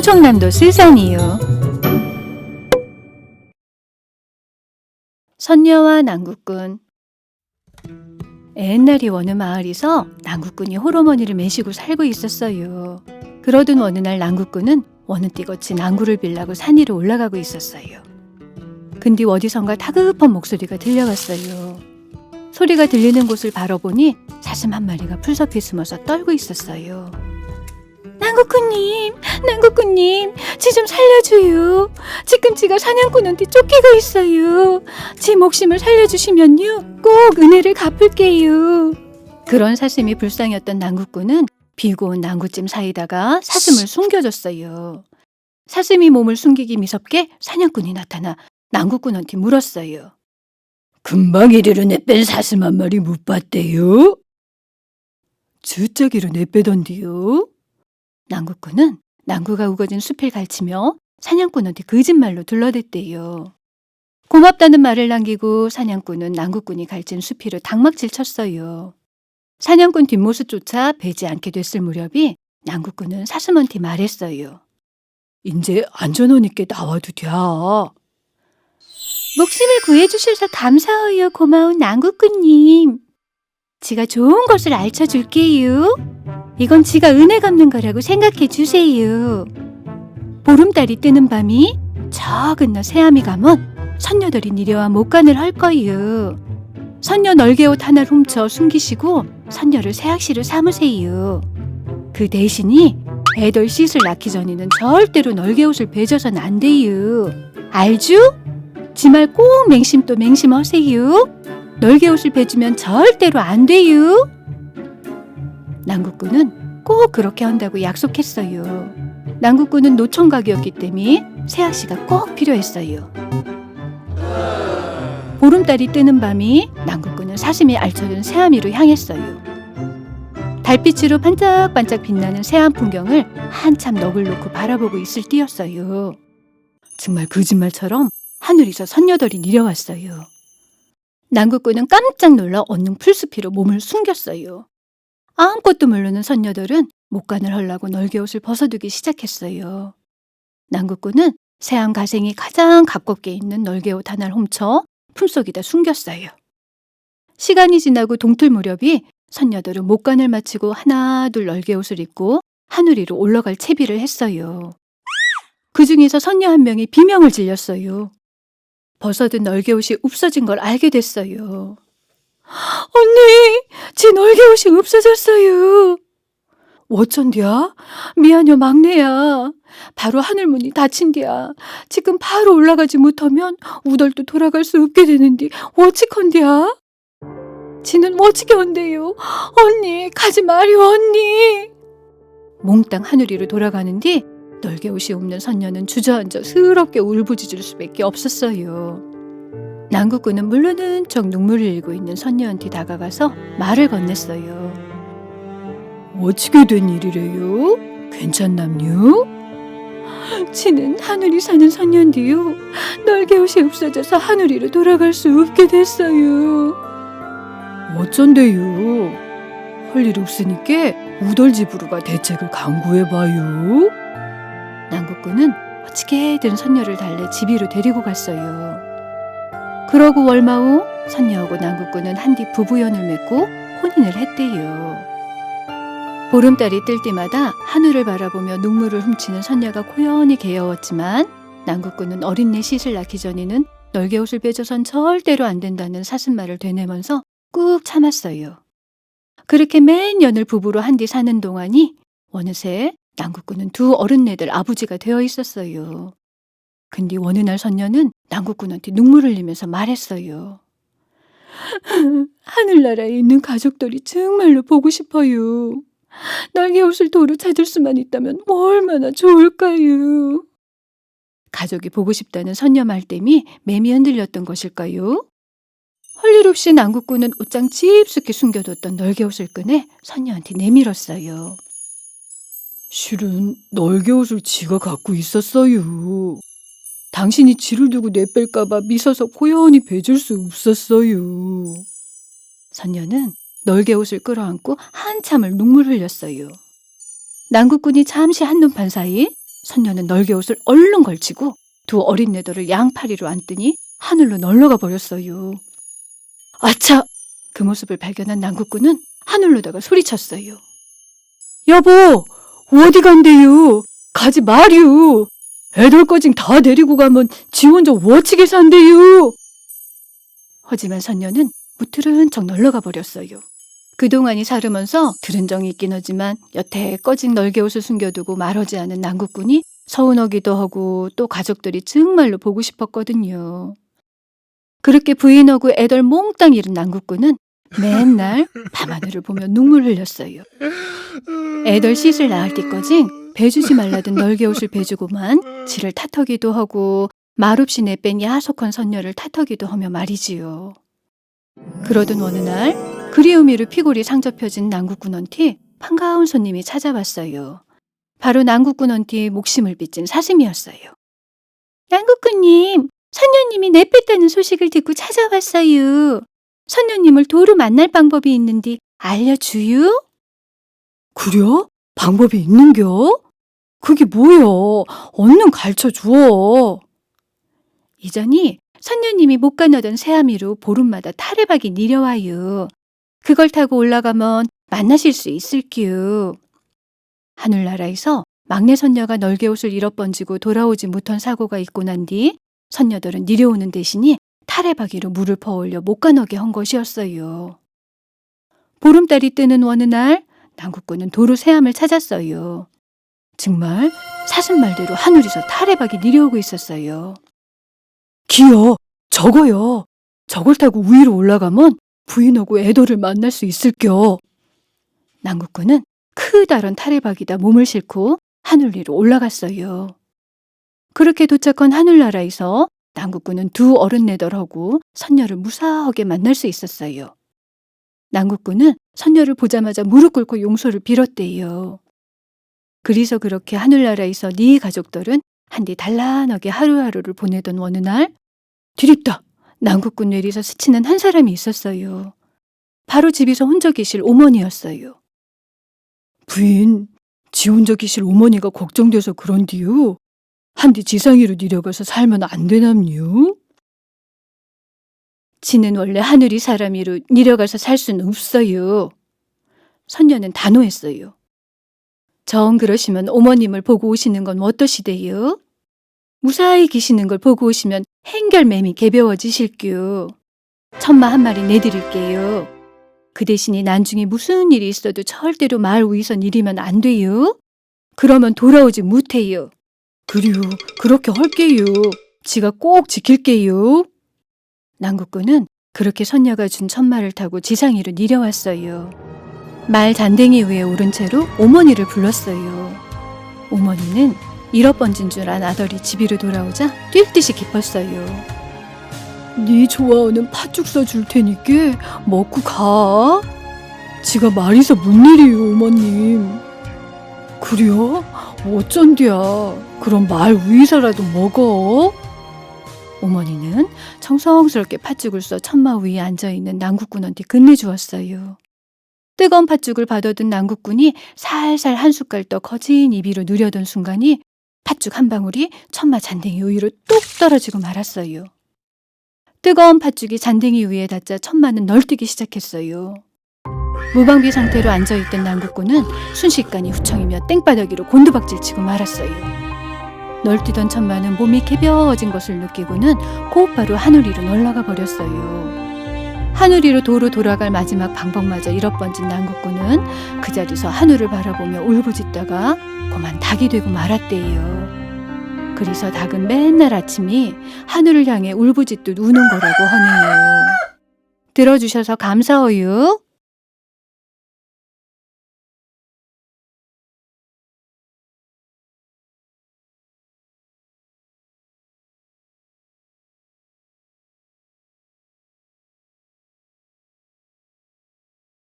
충청남도 스산이요. 선녀와 난국꾼. 옛날이 어느 마을에서 난국꾼이 홀어머니를 메시고 살고 있었어요. 그러던 어느 날 난국꾼은 원은띠같이 난구를 빌라고 산 위로 올라가고 있었어요. 근데 어디선가 다급한 목소리가 들려왔어요. 소리가 들리는 곳을 바라보니 사슴 한 마리가 풀숲에 숨어서 떨고 있었어요. 난국꾼님, 난국꾼님, 지 좀 살려줘요. 지금 지가 사냥꾼한테 쫓기고 있어요. 지 목숨을 살려주시면요, 꼭 은혜를 갚을게요. 그런 사슴이 불쌍했던 난국꾼은 비고 온 난구찜 사이다가 사슴을 숨겨줬어요. 사슴이 몸을 숨기기 미섭게 사냥꾼이 나타나 난국꾼한테 물었어요. 금방 이리로 내뺀 사슴 한 마리 못 봤대요? 주짜기로 내빼던디요. 난국꾼은 난구가 우거진 숲을 갈치며 사냥꾼한테 거짓말로 둘러댔대요. 고맙다는 말을 남기고 사냥꾼은 난국꾼이 갈친 숲위로 당막질 쳤어요. 사냥꾼 뒷모습 쫓아 뵈지 않게 됐을 무렵이 난국꾼은 사슴한테 말했어요. 이제 안전원 있게 나와도 돼. 목숨을 구해주셔서 감사해요, 고마운 난국꾼님. 지가 좋은 것을 알려줄게요. 이건 지가 은혜 갚는 거라고 생각해 주세요. 보름달이 뜨는 밤이 저 건너 새아미 가면 선녀들이 내려와 목간을 할 거예요. 선녀 널개옷 하나를 훔쳐 숨기시고 선녀를 새악시로 삼으세요. 그 대신이 애들 씻을 낳기 전에는 절대로 널개옷을 베져선 안 돼요. 알죠? 지 말 꼭 맹심 또 맹심하세요. 널개옷을 베주면 절대로 안 돼요. 난국꾼은 꼭 그렇게 한다고 약속했어요. 난국꾼은 노총각이었기 때문에 새악시가 꼭 필요했어요. 보름달이 뜨는 밤이 난국꾼은 사슴이 알쳐준 새아미로 향했어요. 달빛으로 반짝반짝 빛나는 새암 풍경을 한참 넋을 놓고 바라보고 있을 때였어요. 정말 거짓말처럼 하늘에서 선녀들이 내려왔어요. 난국꾼은 깜짝 놀라 얼른 풀숲으로 몸을 숨겼어요. 아무것도 모르는 선녀들은 목간을 하려고 널개옷을 벗어두기 시작했어요. 난국꾼은 새암 가생이 가장 가깝게 있는 널개옷 하나를 훔쳐 품속에다 숨겼어요. 시간이 지나고 동틀 무렵이 선녀들은 목간을 마치고 하나 둘 널개옷을 입고 하늘 위로 올라갈 채비를 했어요. 그 중에서 선녀 한 명이 비명을 질렀어요. 벗어든 널개옷이 없어진 걸 알게 됐어요. 언니, 제 널개옷이 없어졌어요. 어쩐디야? 미안해 막내야. 바로 하늘문이 닫힌디야. 지금 바로 올라가지 못하면 우덜도 돌아갈 수 없게 되는데 어찌컨디야? 지는 어찌게 온대요? 언니, 가지 마려 언니. 몽땅 하늘 위로 돌아가는 뒤 널개옷이 없는 선녀는 주저앉아 스럽게 울부짖을 수밖에 없었어요. 난국꾼은 물르는 척 눈물을 흘리고 있는 선녀한테 다가가서 말을 건넸어요. 어찌게 된 일이래요? 괜찮남요? 지는 하늘이 사는 선녀인데요. 널개옷이 없어져서 하늘 위로 돌아갈 수 없게 됐어요. 어쩐데요? 할 일 없으니까 우덜집으로 가 대책을 강구해봐요. 난국꾼은 어찌게든 선녀를 달래 집 위로 데리고 갔어요. 그러고 얼마 후 선녀하고 난국꾼은 한뒤 부부연을 맺고 혼인을 했대요. 보름달이 뜰 때마다 하늘을 바라보며 눈물을 훔치는 선녀가 고연히 개여웠지만 난국꾼은 어린내 씻을 낳기 전에는 널개옷을 베져선 절대로 안 된다는 사슴말을 되뇌면서 꾹 참았어요. 그렇게 매년을 부부로 한뒤 사는 동안이 어느새 난국꾼은 두 어른네들 아버지가 되어 있었어요. 근데 어느 날 선녀는 난국꾼한테 눈물을 흘리면서 말했어요. 하늘나라에 있는 가족들이 정말로 보고 싶어요. 널개옷을 도로 찾을 수만 있다면 얼마나 좋을까요? 가족이 보고 싶다는 선녀 말 때문에 맴이 흔들렸던 것일까요? 할 일 없이 난국꾼은 옷장 깊숙이 숨겨뒀던 널개옷을 꺼내 선녀한테 내밀었어요. 실은 널개옷을 지가 갖고 있었어요. 당신이 지를 두고 내뺄까봐 미서서 고연히 베줄 수 없었어요. 선녀는 널개옷을 끌어안고 한참을 눈물 흘렸어요. 난국꾼이 잠시 한눈판 사이 선녀는 널개옷을 얼른 걸치고 두 어린애들을 양파리로 안더니 하늘로 널러가 버렸어요. 아차! 그 모습을 발견한 난국꾼은 하늘로다가 소리쳤어요. 여보, 어디 간대요? 가지 마류. 애들 거진 다 데리고 가면 지 혼자 워치게 산대요. 하지만 선녀는 무트른 척 널러가 버렸어요. 그동안이 살으면서 들은 정이 있긴 하지만 여태 꺼진 널개옷을 숨겨두고 말하지 않은 난국꾼이 서운하기도 하고 또 가족들이 정말로 보고 싶었거든요. 그렇게 부인하고 애들 몽땅 잃은 난국꾼은 맨날 밤하늘을 보며 눈물 흘렸어요. 애들 씻을 나을 때까지 배주지 말라던 널개옷을 배주고만 지를 탓하기도 하고 말없이 내뺀 야속한 선녀를 탓하기도 하며 말이지요. 그러던 어느 날 그리움이로 피골이 상접혀진 난국꾼한테 반가운 손님이 찾아왔어요. 바로 난국꾼한테 목심을 빚은 사슴이었어요. 난국꾼님, 선녀님이 내뺐다는 소식을 듣고 찾아왔어요. 선녀님을 도로 만날 방법이 있는데 알려주요? 그래? 방법이 있는겨? 그게 뭐야? 얼른 가르쳐주어. 이전이 선녀님이 못 가너던 새아미로 보름마다 타레박이 내려와요. 그걸 타고 올라가면 만나실 수 있을게요. 하늘나라에서 막내 선녀가 널개옷을 잃어번지고 돌아오지 못한 사고가 있고 난 뒤 선녀들은 내려오는 대신에 타레박이로 물을 퍼올려 못 가너게 한 것이었어요. 보름달이 뜨는 어느 날 난국꾼은 도로 새암을 찾았어요. 정말 사슴 말대로 하늘에서 타레박이 내려오고 있었어요. 기어, 저거요. 저걸 타고 위로 올라가면 부인하고 애도를 만날 수 있을겨. 난국꾼은 크다란 타레박이다 몸을 싣고 하늘 위로 올라갔어요. 그렇게 도착한 하늘나라에서 난국꾼은 두 어른네들하고 선녀를 무사하게 만날 수 있었어요. 난국꾼은 선녀를 보자마자 무릎 꿇고 용서를 빌었대요. 그래서 그렇게 하늘나라에서 네 가족들은 한디 단란하게 하루하루를 보내던 어느 날 드립다! 난국꾼 뇌리서 스치는 한 사람이 있었어요. 바로 집에서 혼자 계실 어머니였어요. 부인, 지 혼자 계실 어머니가 걱정돼서 그런디요. 한디 지상위로 내려가서 살면 안 되남요? 지는 원래 하늘이 사람이로 내려가서 살 수는 없어요. 선녀는 단호했어요. 정 그러시면 어머님을 보고 오시는 건 어떠시대요? 무사히 계시는 걸 보고 오시면 행결맴이 개벼워지실게요. 천마 한 마리 내드릴게요. 그 대신에 난중에 무슨 일이 있어도 절대로 마을 위선 일이면 안 돼요. 그러면 돌아오지 못해요. 그래요, 그렇게 할게요. 지가 꼭 지킬게요. 난국꾼은 그렇게 선녀가 준 천마를 타고 지상위로 내려왔어요. 말 잔댕이 위에 오른 채로 어머니를 불렀어요. 어머니는 잃어번진 줄 안 아들이 집으로 돌아오자 뛸 듯이 기뻤어요. 네 좋아하는 팥죽 사줄 테니까 먹고 가. 지가 말이서 뭔 일이에요, 어머님. 그래요? 어쩐디야. 그럼 말 위에서라도 먹어. 어머니는 정성스럽게 팥죽을 써 천마 위에 앉아있는 난국꾼한테 건네주었어요. 뜨거운 팥죽을 받아든 난국꾼이 살살 한 숟갈 떠 거진 입으로 누려던 순간이 팥죽 한 방울이 천마 잔댕이 위로 뚝 떨어지고 말았어요. 뜨거운 팥죽이 잔댕이 위에 닿자 천마는 널뛰기 시작했어요. 무방비 상태로 앉아있던 난국꾼은 순식간에 후청이며 땡바닥이로 곤두박질치고 말았어요. 널뛰던 천마는 몸이 개벼워진 것을 느끼고는 곧바로 하늘 위로 날아가 버렸어요. 하늘 위로 도로 돌아갈 마지막 방법마저 잃어번진 난국꾼은 그 자리에서 하늘을 바라보며 울부짖다가 그만 닭이 되고 말았대요. 그래서 닭은 맨날 아침이 하늘을 향해 울부짖듯 우는 거라고 하네요. 들어주셔서 감사해요.